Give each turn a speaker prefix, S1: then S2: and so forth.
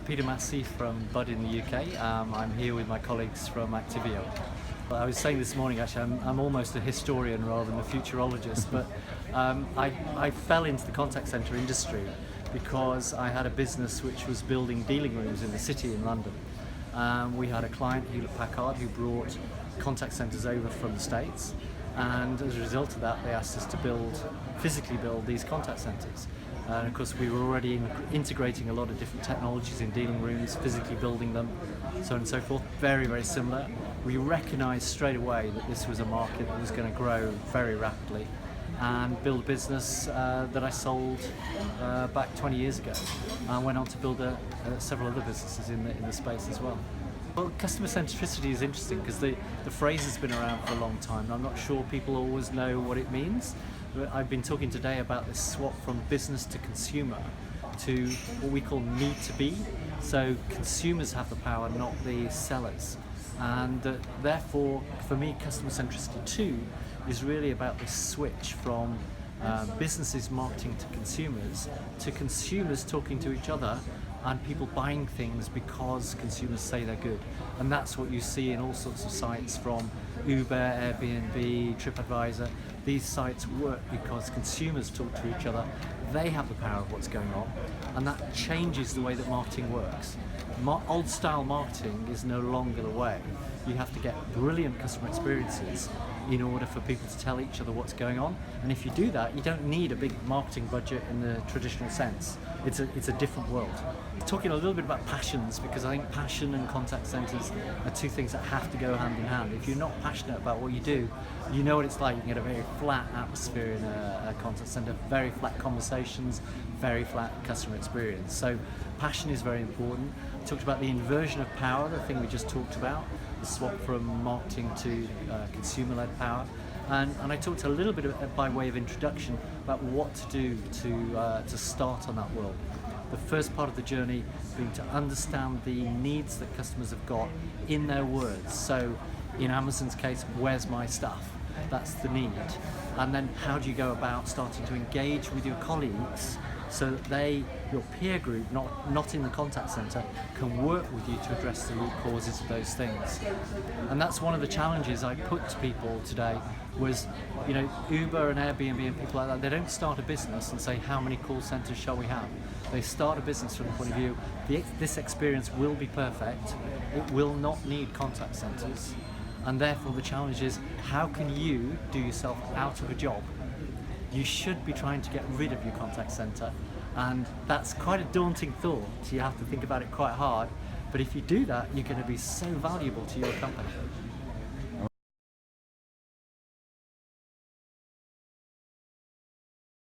S1: Peter Massey from Bud in the UK. I'm here with my colleagues from Activeo. I was saying this morning, actually, I'm almost a historian rather than a futurologist, but I fell into the contact centre industry because I had a business which was building dealing rooms in the city in London. We had a client, Hewlett Packard, who brought contact centres over from the States, and as a result of that they asked us to physically build these contact centres. And of course we were already integrating a lot of different technologies in dealing rooms, physically building them, so on and so forth. Very, very similar. We recognised straight away that this was a market that was going to grow very rapidly, and build a business that I sold back 20 years ago. I went on to build several other businesses in the space as well. Well, customer centricity is interesting because the phrase has been around for a long time, and I'm not sure people always know what it means. But I've been talking today about this swap from business to consumer to what we call Me2B. So consumers have the power, not the sellers. And therefore, for me, customer centricity too is really about this switch from businesses marketing to consumers talking to each other, and people buying things because consumers say they're good. And that's what you see in all sorts of sites, from Uber, Airbnb, TripAdvisor. These sites work because consumers talk to each other, they have the power of what's going on, and that changes the way that marketing works. Old style marketing is no longer the way. You have to get brilliant customer experiences in order for people to tell each other what's going on, and if you do that, you don't need a big marketing budget in the traditional sense. It's a different world. Talking a little bit about passions, because I think passion and contact centres are two things that have to go hand in hand. If you're not passionate about what you do, you know what it's like. You can get a very flat atmosphere in a contact centre, very flat conversations, very flat customer experience. So passion is very important. I talked about the inversion of power, the thing we just talked about, the swap from marketing to consumer-led power. And I talked a little bit by way of introduction about what to do to start on that world. The first part of the journey being to understand the needs that customers have got in their words. So in Amazon's case, where's my stuff? That's the need. And then how do you go about starting to engage with your colleagues so that your peer group, not in the contact centre, can work with you to address the root causes of those things. And that's one of the challenges I put to people today was, Uber and Airbnb and people like that, they don't start a business and say, how many call centres shall we have? They start a business from the point of view, this experience will be perfect, it will not need contact centres, and therefore the challenge is, how can you do yourself out of a job? You should be trying to get rid of your contact centre, and that's quite a daunting thought. You have to think about it quite hard, but if you do that, you're going to be so valuable to your company.